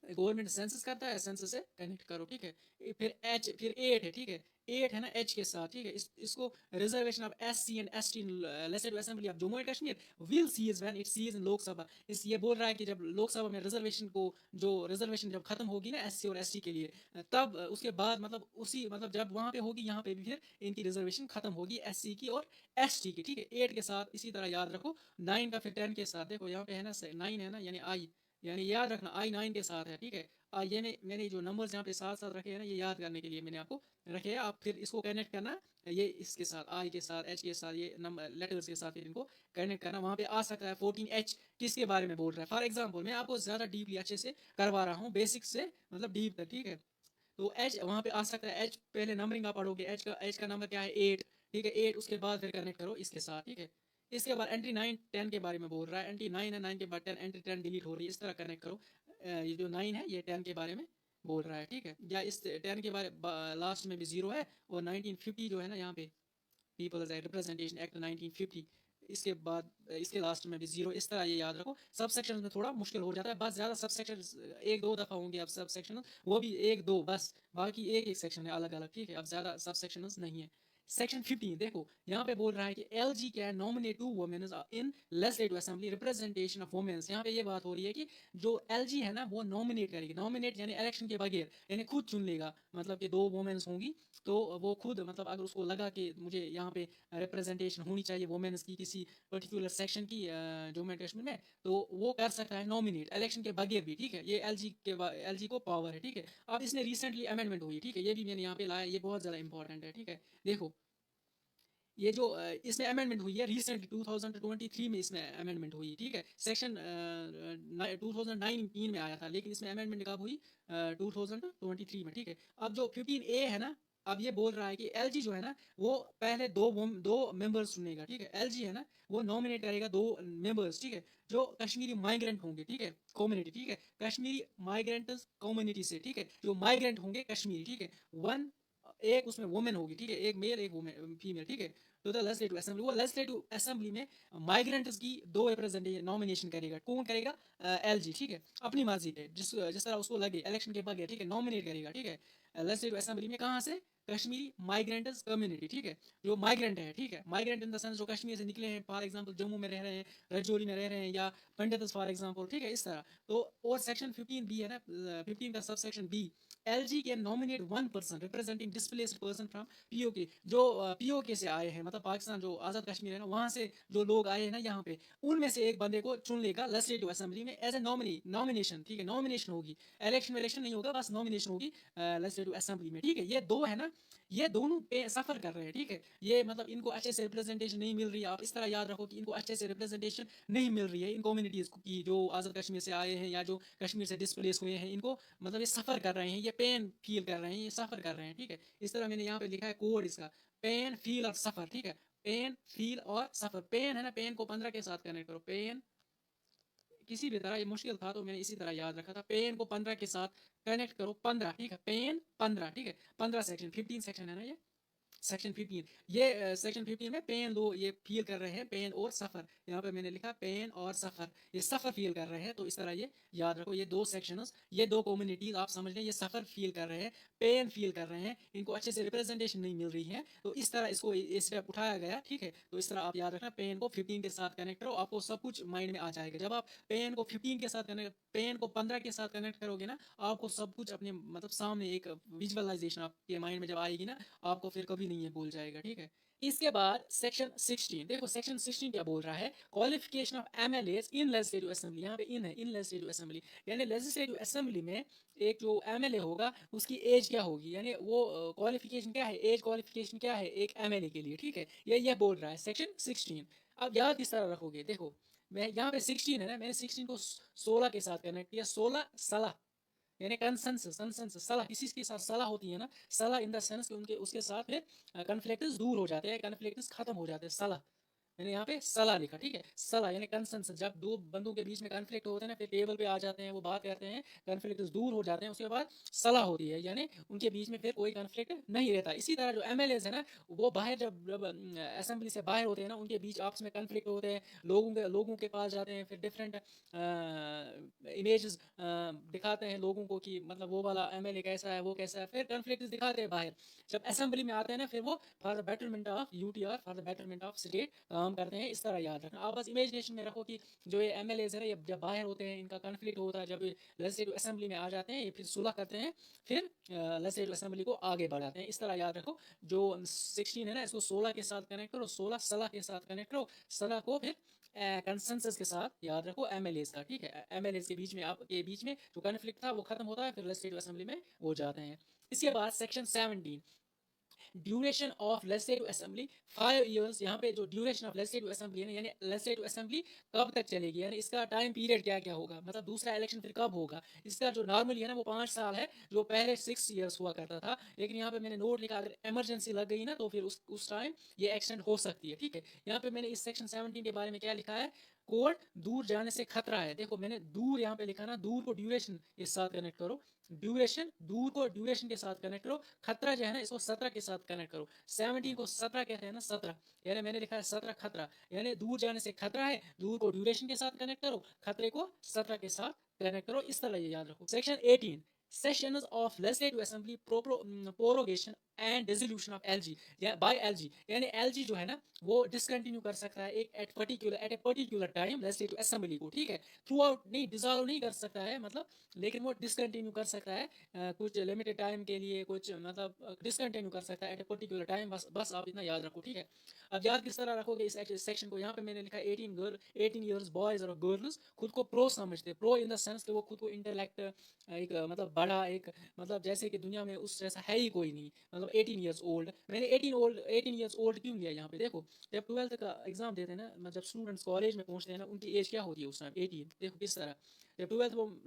गवर्नमेंट सेंसस करता है, सेंसस से कनेक्ट करो, ठीक है। फिर एच, फिर 8 है, ठीक है। 8 है ना एच के साथ, ठीक है। इसको reservation of SC and ST in legislative assembly of Jammu and Kashmir will cease when it cease in Lok Sabha. इस ये बोल रहा है कि जब लोकसभा में रिजर्वेशन को, जो रिजर्वेशन जब खत्म होगी ना SC और ST के लिए, तब उसके बाद मतलब उसी, मतलब जब वहां पे होगी, यहाँ पे भी फिर इनकी रिजर्वेशन खत्म होगी, SC की और ST की, ठीक है। 8 के साथ इसी तरह याद रखो। 9 का फिर 10 के साथ, देखो यहाँ पे है ना 9 है ना, यानी आई, यानी याद रखना आई 9 के साथ है, ठीक है। ये मैंने जो नंबर्स यहाँ पे साथ साथ रखे हैं ना, ये याद करने के लिए मैंने आपको रखे हैं। आप फिर इसको कनेक्ट करना, ये इसके साथ, आई के साथ, एच के साथ, ये नंबर लेटर्स के साथ फिर इनको कनेक्ट करना। वहाँ पे आ सकता है 14H किसके बारे में बोल रहा है। फॉर एग्जाम्पल मैं आपको ज़्यादा डीपली अच्छे से करवा रहा हूँ, बेसिक से मतलब डीप तक, ठीक है। तो एच वहाँ पे आ सकता है, एच पहले नंबरिंग आप पढ़ोगे, एच का नंबर क्या है 8, ठीक है। 8 उसके बाद फिर कनेक्ट करो इसके साथ, ठीक है। इसके बाद एंट्री 9 10 के बारे में बोल रहा है, एंट्री 9 है, 9 के बाद 10, एंट्री 10 डिलीट हो रही है, इस तरह कनेक्ट करो। ये जो 9 है ये 10 के बारे में बोल रहा है, ठीक है। या इस 10 के बारे लास्ट में भी 0 है, और 1950 जो है ना यहाँ पे पीपल्स रिप्रेजेंटेशन एक्ट 1950, इसके बाद इसके लास्ट में भी 0, इस तरह ये याद रखो। सब सेक्शन में थोड़ा मुश्किल हो जाता है, बस ज़्यादा सब सेक्शन एक दो दफ़ा होंगे अब सब सेक्शन, वो भी एक दो बस, बाकी एक एक सेक्शन है अलग अलग, ठीक है। अब ज़्यादा सब सेक्शन नहीं है। सेक्शन 15 देखो यहाँ पे बोल रहा है कि LG can nominate 2 women in legislative assembly representation of womens. यहाँ पे ये बात हो रही है कि जो LG है ना वो नॉमिनेट करेगी, नॉमिनेट यानी इलेक्शन के बगैर, यानी खुद चुन लेगा, मतलब कि 2 वुमेन्स होंगी, तो वो खुद, मतलब अगर उसको लगा कि मुझे यहाँ पे रिप्रेजेंटेशन होनी चाहिए वुमेन्स की किसी पर्टिकुलर सेक्शन की जम्मू एंड कश्मीर में, तो वो कर सकता है नॉमिनेट इलेक्शन के बगैर भी, ठीक है। ये LG को पावर है, ठीक है। अब इसमें रिसेंटली अमेंडमेंट हुई, ठीक है, ये भी मैंने यहाँ पे लाया, ये बहुत ज़्यादा इंपॉर्टेंट है, ठीक है। देखो ये जो इसमें अमेंडमेंट हुई है रिसेंटली 2023 में इसमें अमेंडमेंट हुई, ठीक है। सेक्शन 2019 में आया था, लेकिन इसमें अमेंडमेंट कब हुई 2023 में, ठीक है। अब जो 15A है ना, अब ये बोल रहा है कि LG जो है ना वो पहले दो मेंबर्स चुनेगा, ठीक है। LG है ना वो नॉमिनेट करेगा 2 मेंबर्स, ठीक है, जो कश्मीरी माइग्रेंट होंगे, ठीक है, कम्युनिटी, ठीक है, कश्मीरी माइग्रेंट कम्युनिटी से, ठीक है, जो माइग्रेंट होंगे कश्मीरी, ठीक है। वन, एक उसमें वुमेन होगी, ठीक है, एक मेल एक वुमेन फीमेल, ठीक है। तो द लेजिस्लेटिव असेंबली, वो लेजिस्लेटिव असेंबली में माइग्रेंट्स की 2 रिप्रेजेंटेशन नॉमिनेशन करेगा, कौन करेगा LG, ठीक है, अपनी मर्जी पे, जिस जिस तरह उसको लगे इलेक्शन के बगैर, ठीक है, नॉमिनेट करेगा, ठीक है। लेजिस्लेटिव असेंबली में कहाँ से, कश्मीरी माइग्रेंट्स कम्युनिटी, ठीक है, जो माइग्रेंट है, ठीक है, माइग्रेंट इन द सेंस जो कश्मीर से निकले हैं, फॉर एग्जांपल जम्मू में रह रहे हैं, रजौरी में रह रहे हैं, या पंडित फॉर एग्जांपल, ठीक है, इस तरह। तो और सेक्शन 15B है ना, 15 का sub section B, LG can nominate 1 person representing displaced person from POK, जो POK से आए हैं, मतलब पाकिस्तान जो आज़ाद कश्मीर है ना, वहाँ से जो लोग आए हैं ना यहाँ पे, उनमें से एक बंदे को चुन लेगा लेजिस्लेटिव असेंबली में एज ए नॉमिनेशन, ठीक है, नॉमिनेशन होगी, इलेक्शन नहीं होगा, बस नॉमिनेशन होगी लेजिस्लेटिव असेंबली में, ठीक है। ये 2 है ना, ये दोनों पे सफ़र कर रहे हैं, ठीक है। ये मतलब इनको अच्छे से रिप्रेजेंटेशन नहीं मिल रही है। आप इस तरह याद रखो कि इनको अच्छे से रिप्रेजेंटेशन नहीं मिल रही है इन कम्युनिटीज़ की जो आज़ाद कश्मीर से आए हैं या जो कश्मीर से डिस्प्लेस हुए हैं। इनको मतलब ये सफ़र कर रहे हैं, ये पेन फील कर रहे हैं, ये सफ़र कर रहे हैं, ठीक है। इस तरह मैंने यहाँ पे लिखा है कोड इसका, पेन फील और सफ़र, ठीक है। पेन फील और सफ़र, पेन है ना, पेन को 15 के साथ कनेक्ट करो, पेन किसी भी तरह, ये मुश्किल था तो मैंने इसी तरह याद रखा था। पेन को 15 के साथ कनेक्ट करो, 15, ठीक है। पेन 15, ठीक है। 15 सेक्शन, 15 सेक्शन है ना ये, सेक्शन 15। ये सेक्शन 15 में पेन दो ये फील कर रहे हैं, पेन और सफ़र। यहाँ पे मैंने लिखा पेन और सफ़र, ये सफ़र फील कर रहे हैं। तो इस तरह ये याद रखो, ये दो सेक्शंस, ये दो कम्युनिटीज़ आप समझ लें, ये सफ़र फील कर रहे हैं, पेन फील कर रहे हैं, इनको अच्छे से रिप्रेजेंटेशन नहीं मिल रही है। तो इस तरह इसको ये स्टेप उठाया गया, ठीक है। तो इस तरह आप याद रखना, पेन को 15 के साथ कनेक्ट करो, आपको सब कुछ माइंड में आ जाएगा। जब आप पेन को 15 के साथ कनेक्ट, पेन को 15 के साथ कनेक्ट करोगे ना, आपको सब कुछ अपने मतलब सामने एक विजुअलाइजेशन आपके माइंड में जब आएगी ना, आपको फिर कभी नहीं ये भूल जाएगा, ठीक है। इसके बाद सेक्शन 16, देखो सेक्शन 16 क्या बोल रहा है, qualification of MLAs in legislative assembly. यहाँ पे इन है, इन लेजिस्लेटिव असेंबली, यानी लेजिस्लेटिव असेंबली में एक जो एमएलए होगा उसकी एज क्या होगी, यानी वो क्वालिफिकेशन क्या है, एज क्वालिफिकेशन क्या है एक एमएलए के लिए, ठीक है। ये बोल रहा है सेक्शन 16। अब याद किस तरह रखोगे, देखो मैं यहाँ पे 16 है ना, मैंने 16 को 16 के साथ कनेक्ट किया, 16 सलाह, यानी कंसेंसस, कंसेंसस सलाह, किसी के साथ सलाह होती है ना, सलाह इन द सेंस कि उनके उसके साथ फिर कन्फ्लिक्ट्स दूर हो जाते हैं, कन्फ्लिक्ट्स खत्म हो जाते हैं, सलाह। मैंने यहाँ पे सलाह लिखा, ठीक है। सलाह यानी कंसेंसस, जब दो बंदों के बीच में कन्फ्लिक्ट होते हैं ना, फिर टेबल पे आ जाते हैं, वो बात करते हैं, कन्फ्लिक्ट्स दूर हो जाते हैं, उसके बाद सलाह होती है, यानी उनके बीच में फिर कोई कन्फ्लिक्ट नहीं रहता। इसी तरह जो एमएलएज है ना, वो बाहर जब जब असेंबली से बाहर होते हैं ना, उनके बीच आपस में कन्फ्लिक्ट होते हैं, लोगों के पास जाते हैं, फिर डिफरेंट इमेजेस दिखाते हैं लोगों को कि मतलब वो वाला एमएलए कैसा है, वो कैसा है, फिर कन्फ्लिक्ट दिखाते हैं बाहर। जब असेंबली में आते हैं ना, फिर वो for the betterment of UTR, for the betterment of state काम करते हैं। इस तरह याद रखना, आप बस इमेजिनेशन में रखो कि जो ये एमएलएज है ना, ये जब बाहर होते हैं, इनका कन्फ्लिक्ट होता है, जब लेजिस्लेटिव असेंबली में आ जाते हैं, ये फिर सुलह करते हैं, फिर लेजिस्लेटिव असेंबली को आगे बढ़ाते हैं। इस तरह याद रखो, जो 16 है ना, इसको 16 के साथ कनेक्ट करो, 16 सलाह के साथ कनेक्ट करो, सलाह को फिर कंसेंसस के साथ याद रखो एमएलएस का, ठीक है। एमएलएस के बीच में, आपके बीच में जो कन्फ्लिक्ट था वो खत्म होता है, फिर लेजिस्लेटिव असेंबली में वो जाते हैं। इसके बाद section 17, duration of legislative assembly 5 years. यहाँ पे जो ड्यूरेशन ऑफ लेजिस्लेटिव असेंबली है ना, यानी लेजिस्लेटिव असेंबली कब तक चलेगी, यानी इसका टाइम पीरियड क्या क्या होगा, मतलब दूसरा इलेक्शन फिर कब होगा। इसका जो नॉर्मली है ना वो 5 साल है, जो पहले 6 ईयर्स हुआ करता था। लेकिन यहाँ पे मैंने नोट लिखा, अगर इमरजेंसी लग गई ना तो फिर उस टाइम ये एक्सटेंड हो सकती है, ठीक है। यहाँ पे मैंने इस सेक्शन 17 के बारे में क्या लिखा है, कोर्ट दूर जाने से खतरा है। देखो मैंने दूर यहाँ पे लिखा ना, दूर को ड्यूरेशन के साथ कनेक्ट करो, ड्यूरेशन, दूर को ड्यूरेशन के साथ कनेक्ट करो, खतरा जो है ना इसको 17 के साथ कनेक्ट करो। 17 को 17 कहते हैं ना, 17, यानी मैंने लिखा है 17 खतरा, यानी दूर जाने से खतरा है, दूर को ड्यूरेशन के साथ कनेक्ट करो, खतरे को 17 के साथ कनेक्ट करो। इस तरह ये याद रखो। Section 18, sessions of legislative assembly prorogation and dissolution of LG, या बाय एलजी, यानी एलजी जो है ना वो डिसकंटिन्यू कर सकता है एक at a particular time legislative assembly को, ठीक है। थ्रू आउट नहीं, डिसॉल्व नहीं कर सकता है मतलब, लेकिन वो डिसकंटिन्यू कर सकता है कुछ लिमिटेड टाइम के लिए, कुछ मतलब डिसकंटिन्यू कर सकता है एट ए पर्टिकुलर टाइम। बस आप इतना याद रखो, ठीक है। अब याद किस तरह रखोगे इस सेक्शन को, यहाँ पे मैंने लिखा 18 ईयर्स बॉयज और गर्ल्स खुद को प्रो समझते, प्रो इन द सेंस कि वो खुद को इंटेलेक्ट एक मतलब बड़ा एक, मतलब जैसे कि दुनिया में उस जैसा है ही कोई नहीं, मतलब 18 ईयर्स ओल्ड। मैंने 18 ईयर्स ओल्ड क्यों लिया यहाँ पे, देखो जब 12th का एग्जाम देते हैं ना, जब स्टूडेंट्स कॉलेज में पहुंचते हैं ना, उनकी एज क्या होती है उस टाइम, 18। देखो किस तरह, जब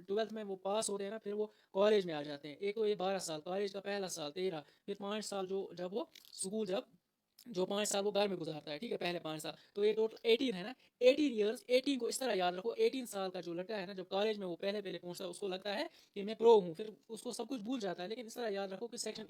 ट्वेल्थ में वो पास होते हैं ना, फिर वो कॉलेज में आ जाते हैं। एक तो ये 12 साल कॉलेज का पहला साल, 13, फिर 5 साल जो जब वो स्कूल, जब जो 5 साल वो घर में गुजारता है, ठीक है, पहले 5 साल, तो ये टोटल 18 है ना। 18 ईयर्स, 18 को इस तरह याद रखो, 18 साल का जो लड़का है ना, जब कॉलेज में वो पहले पहले पहुंचता है, उसको लगता है कि मैं प्रो हूँ, फिर उसको सब कुछ भूल जाता है। लेकिन इस तरह याद रखो कि सेक्शन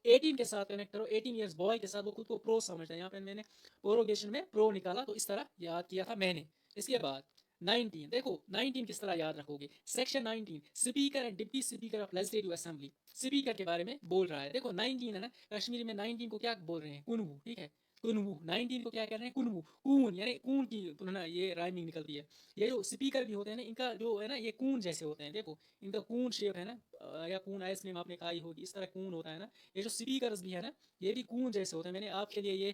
18 के साथ कनेक्ट करो, 18 ईयर्स बॉय के साथ वो खुद को प्रो समझता है। यहाँ पे मैंने प्रोरोगेशन में प्रो निकाला, तो इस तरह याद किया था मैंने। इसके बाद 19, देखो 19 किस तरह याद रखोगे, section 19, speaker and deputy speaker of legislative assembly, speaker के बारे में बोल रहा है। देखो 19 है ना, कश्मीरी में 19 को क्या बोल रहे हैं, कुनवू, ठीक है। कुनवू 19 को क्या कह रहे हैं, कुनवू, कून, यानी कून की ना ये राइमिंग निकलती है। ये जो स्पीकर भी होते हैं ना, इनका जो है ना ये कून जैसे होते हैं, देखो इनका कून शेप है ना, या कून आइसक्रीम आपने खाई होगी, इस तरह कून होता है ना। ये जो स्पीकर्स भी है ना, ये भी कून जैसे होते हैं। मैंने आपके लिए ये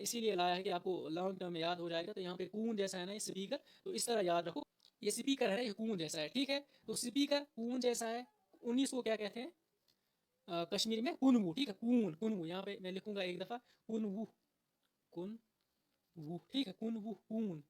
इसीलिए लाया है कि आपको लॉन्ग टर्म में याद हो जाएगा। तो यहाँ पे कून जैसा है ना ये स्पीकर, तो इस तरह याद रखो, ये स्पीकर है ना, ये कून जैसा है, ठीक है। तो स्पीकर कून जैसा है। 19 को क्या कहते हैं, कश्मीरी में कुनवू, ठीक है, कून कुनवू, यहाँ पे मैं लिखूंगा एक दफ़ा कुनवू, कुन वू, ठीक है, कुनवू कून,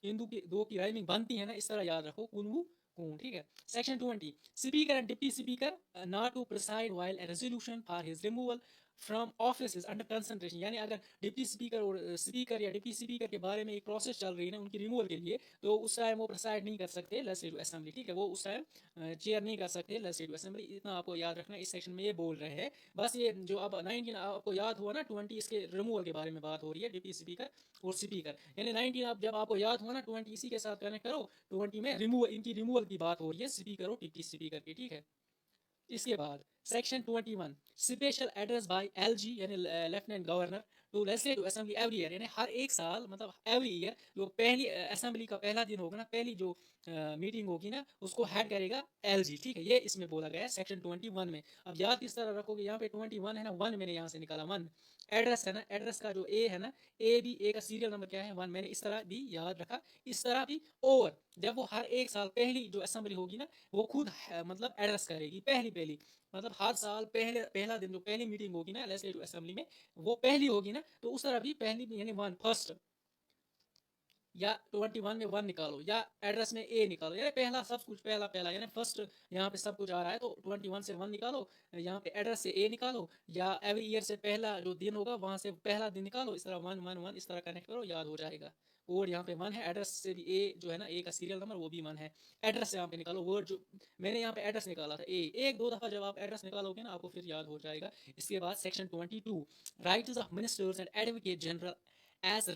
इन दो की राइमिंग बनती है ना, इस तरह याद रखो, कुनवू कून, ठीक है। Section 20, speaker and deputy speaker not to preside while a resolution for his removal from office is under concentration, यानी अगर डिप्टी स्पीकर और स्पीकर या डिप्टी स्पीकर के बारे में एक प्रोसेस चल रही है ना उनकी रिमूवल के लिए, तो उस टाइम वो प्रिसाइड नहीं कर सकते लेजिस्लेटिव असेंबली, ठीक है, वो उस टाइम चेयर नहीं कर सकते लेजिस्लेटिव असेंबली। इतना आपको याद रखना, इस सेक्शन में ये बोल रहे हैं। बस ये जो अब 19 आपको याद हुआ ना, 20 इसके रिमूवल के बारे में बात हो रही है, डिप्टी स्पीकर और स्पीकर, यानी 19 आप जब आपको याद हुआ ना, 20 इसी के साथ कनेक्ट करो, 20 में रिमूवल, इनकी रिमूवल की बात हो रही है स्पीकर और डिप्टी स्पीकर की, ठीक है। इसके बाद section 21, special address by LG यानी lieutenant governor to legislative assembly every year, यानी हर एक साल, मतलब एवरी ईयर जो पहली असेंबली का पहला दिन होगा ना, पहली जो मीटिंग होगी ना, उसको हेड करेगा एलजी, ठीक है, ये इसमें बोला गया है सेक्शन 21 में। अब याद किस तरह रखोगे, यहाँ पे 21 है ना, 1 मैंने यहाँ से निकाला 1, एड्रेस है ना, एड्रेस का जो ए है ना, ए भी, ए का सीरियल नंबर क्या है 1, मैंने इस तरह भी याद रखा, इस तरह भी। और जब वो हर एक साल पहली जो असेंबली होगी ना, वो खुद मतलब एड्रेस करेगी, पहली पहली, मतलब हर साल पहला दिन जो पहली मीटिंग होगी ना लेजिस्लेटिव असेंबली में, वो पहली होगी ना, तो उस तरह भी पहली यानी 1 फर्स्ट, या 21 में 1 निकालो, या एड्रेस में ए निकालो, यानी पहला सब कुछ पहला पहला, यानी फर्स्ट यहाँ पे सब कुछ आ रहा है, तो 21 से 1 निकालो, यहाँ पे एड्रेस से ए निकालो, या एवरी ईयर से पहला जो दिन होगा वहाँ से पहला दिन निकालो, इस तरह 1 1 1 इस तरह कनेक्ट करो, याद हो जाएगा। और यहाँ पे 1 है, एड्रेस से भी ए जो है ना, ए का सीरियल नंबर वो भी 1 है, एड्रेस से यहाँ पे निकालो वर्ड, जो मैंने यहाँ पे एड्रेस निकाला था ए, एक दो दफ़ा जब आप एड्रेस निकालोगे ना, आपको फिर याद हो जाएगा। इसके बाद section 22, rights of ministers and advocate general as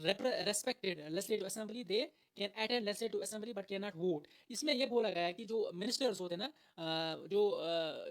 respected legislative assembly, they can attend legislative assembly but cannot vote। इसमें ये बोला गया है कि जो मिनिस्टर्स होते हैं ना, जो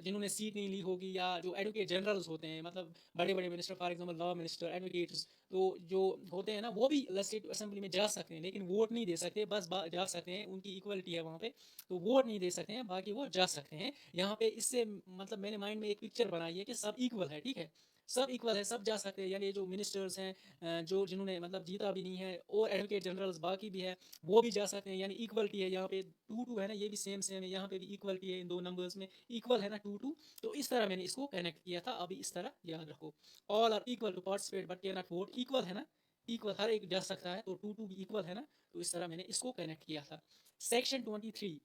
जिन्होंने सीट नहीं ली होगी, या जो एडवोकेट जनरल्स होते हैं, मतलब बड़े बड़े minister, for example law minister, advocates, तो जो होते हैं ना, वो भी लेजिस्लेटिव असेंबली में जा सकते हैं, लेकिन वोट नहीं दे सकते, बस जा सकते हैं, उनकी इक्वलिटी है वहाँ पे, तो वोट नहीं दे सकते हैं, बाकी वो जा सकते हैं। यहाँ पे इससे मतलब मैंने माइंड में एक पिक्चर बनाई है कि सब इक्वल है, ठीक है, सब इक्वल है, सब जा सकते हैं, यानी जो मिनिस्टर्स हैं जो जिन्होंने मतलब जीता भी नहीं है, और एडवोकेट जनरल्स बाकी भी है, वो भी जा सकते हैं, यानी इक्वलिटी है यहाँ पे, 2 है ना, ये भी सेम सेम है, यहाँ पे भी इक्वलिटी है, इन दो नंबर्स में इक्वल है ना, 2 तो इस तरह मैंने इसको कनेक्ट किया था, अभी इस तरह याद रखो, all are equal to participate but can not vote, equal है ना, इक्वल हर एक जा सकता है, तो 2 भी इक्वल है ना, तो इस तरह मैंने इसको कनेक्ट किया था। सेक्शन 23,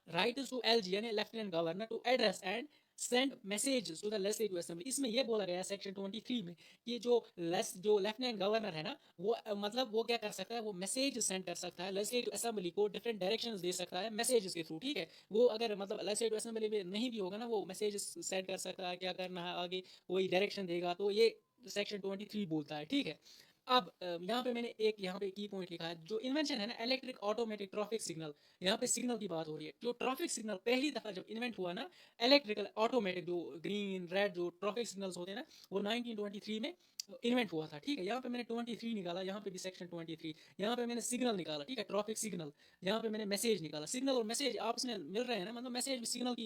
राइट्स टू एलजी यानी lieutenant governor to address and send messages to the legislative assembly. इसमें यह बोला गया सेक्शन 23 में कि जो लेफ्टिनेंट गवर्नर है ना, वो मतलब वो क्या कर सकता है, वो मैसेज सेंड कर सकता है लेजिस्लेटिव असेंबली को, डिफरेंट डायरेक्शंस दे सकता है मैसेजेस के थ्रू, ठीक है। वो अगर मतलब लेजिस्लेटिव असेंबली में नहीं भी होगा ना, वो मैसेज सेंड कर सकता है, क्या करना है आगे वही डायरेक्शन देगा, तो ये सेक्शन 23 बोलता है, ठीक है। अब यहाँ पे मैंने एक यहाँ पे की पॉइंट लिखा है, जो इन्वेंशन है ना इलेक्ट्रिक ऑटोमेटिक ट्रैफिक सिग्नल, यहाँ पे सिग्नल की बात हो रही है, जो ट्रैफिक सिग्नल पहली दफा जब इन्वेंट हुआ ना, इलेक्ट्रिकल ऑटोमेटिक जो ग्रीन रेड जो ट्रैफिक सिग्नल्स होते हैं ना, वो 1923 में इन्वेंट हुआ था, ठीक है। यहाँ पे मैंने 23 निकाला, यहाँ पे भी सेक्शन 23, यहाँ पे मैंने सिग्नल निकाला, ठीक है, ट्रैफिक सिग्नल, यहाँ पे मैंने मैसेज निकाला, सिग्नल और मैसेज आपस में मिल रहे हैं ना, मतलब मैसेज भी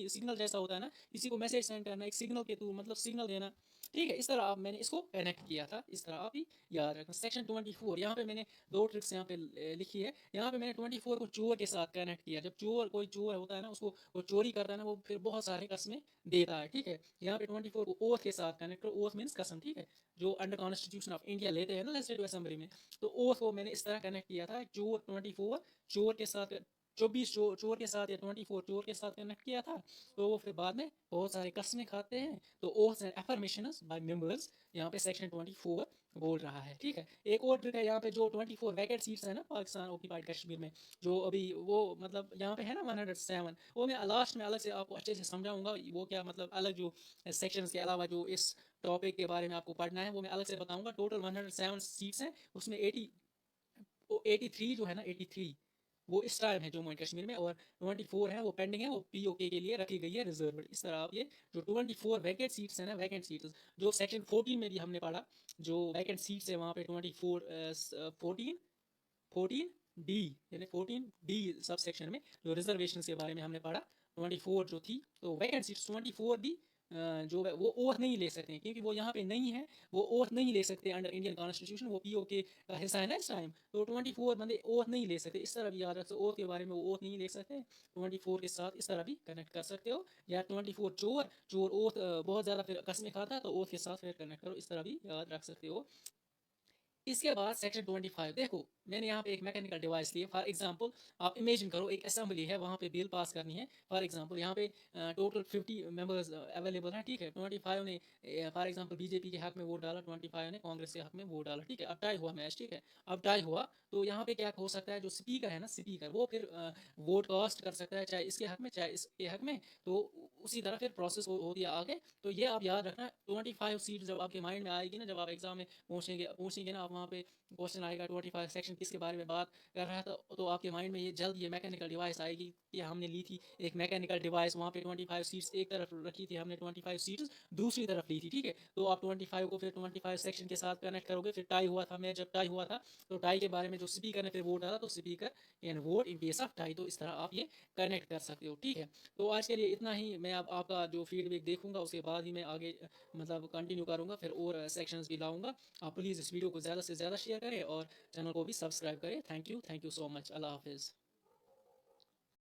सिग्नल जैसा होता है ना, किसी को मैसेज सेंड करना एक सिग्नल के थ्रू, मतलब सिग्नल देना, ठीक है, इस तरह आप मैंने इसको कनेक्ट किया था, इस तरह आप ही याद रखना। सेक्शन 24, यहाँ पे मैंने 2 ट्रिक्स यहाँ पे लिखी है, यहाँ पे मैंने 24 को चोर के साथ कनेक्ट किया, जब कोई चोर होता है ना, उसको वो चोरी करता है ना, वो फिर बहुत सारे कस्में देता है, ठीक है। यहाँ पे 24 को ओथ के साथ कनेक्ट करो, ओथ मीन्स कसम, ठीक है, जो अंडर कॉन्स्टिट्यूशन ऑफ इंडिया लेते हैं ना लेजिस्लेटिव असेंबली में, तो ओथ को मैंने इस तरह कनेक्ट किया था, चोर 24 चोर के साथ, 24 चोर के साथ, या 24 चोर के साथ कनेक्ट किया था, तो वो फिर बाद में बहुत सारे कस्में खाते हैं, तो oath and affirmations by members, यहाँ पे सेक्शन 24 बोल रहा है, ठीक है। एक और ट्रिक है यहाँ पे, जो 24 वैकेंट सीट्स है ना पाकिस्तान ऑक्यूपाइड कश्मीर में, जो अभी वो मतलब यहाँ पे है ना 107, वो मैं लास्ट में अलग से आपको अच्छे से समझाऊंगा, वो क्या मतलब अलग जो सेक्शंस के अलावा जो इस टॉपिक के बारे में आपको पढ़ना है, वो मैं अलग से बताऊंगा। टोटल 107 सीट्स हैं, उसमें 83 जो है ना, 83 वो इस टाइम है जम्मू एंड कश्मीर में, और 24 है वो पेंडिंग है, वो पीओके के लिए रखी गई है रिजर्व। इस तरह आप ये जो 24 वैकेंट सीट्स है ना, वैकेंट सीट्स जो सेक्शन 14 में भी हमने पढ़ा, जो वैकेंट सीट्स है वहाँ पे 14 डी, यानी 14 डी सब सेक्शन में जो रिजर्वेशन के बारे में हमने पढ़ा, 24 जो थी, तो वैकेंट सीट्स 24 भी जो है वो ओथ नहीं ले सकते हैं, क्योंकि वो यहाँ पे नहीं है, वो ओथ नहीं ले सकते अंडर इंडियन कॉन्स्टिट्यूशन, वो पीओके का हिस्सा है ना इस टाइम। तो 24 बंदे ओथ नहीं ले सकते, इस तरह भी याद रख सकते, ओथ के बारे में वो ओथ नहीं ले सकते। 24 के साथ इस तरह भी कनेक्ट कर सकते हो। या 24 चोर, चोर ओथ बहुत ज़्यादा फिर कस्में खाता है, तो ओथ के साथ फिर कनेक्ट करो, इस तरह भी याद रख सकते हो। इसके बाद सेक्शन 25 देखो, मैंने यहाँ पे एक मैकेनिकल डिवाइस लिए। फॉर एग्जांपल आप इमेजिन करो एक असेंबली है, वहाँ पे बिल पास करनी है। फॉर एग्जांपल यहाँ पे टोटल 50 मेंबर्स अवेलेबल हैं, ठीक है। 25 ने फॉर एग्जांपल बीजेपी के हक में वोट डाला, 25 ने कांग्रेस के हक में वोट डाला, ठीक है। अब टाई हुआ मैच, ठीक है। अब टाई हुआ तो यहाँ पे क्या हो सकता है, जो स्पीकर है ना, स्पीकर वो फिर वोट कास्ट कर सकता है, चाहे इसके हक में चाहे इसके हक में। तो उसी तरह फिर प्रोसेस होती है आगे। तो ये आप याद रखना, 25 सीट जब आपके माइंड में आएगी ना, जब आप एग्जाम में पहुँचेंगे ना, आप वहाँ पे क्वेश्चन आएगा 25 सेक्शन किसके बारे में बात कर रहा था, तो आपके माइंड में ये जल्द ये मैकेनिकल डिवाइस आएगी कि हमने ली थी एक मैकेनिकल डिवाइस, वहाँ पे 25 सीट्स एक तरफ रखी थी हमने, 25 सीट्स दूसरी तरफ ली थी, ठीक है। तो आप 25 को फिर 25 सेक्शन के साथ कनेक्ट करोगे। फिर टाई हुआ था मैच, जब टाई हुआ था तो टाई के बारे में जो स्पीकर ने फिर वोट डाला, तो speaker can vote in case of tie. तो इस तरह आप ये कनेक्ट कर सकते हो, ठीक है। तो आज के लिए इतना ही। मैं अब आपका जो फीडबैक देखूंगा, उसके बाद ही मैं आगे मतलब कंटिन्यू करूँगा, फिर और सेक्शंस भी लाऊंगा। आप प्लीज़ इस वीडियो को ज़्यादा से ज़्यादा शेयर करें और चैनल को भी सब्सक्राइब करें। Thank you so much. अल्लाह हाफिज़।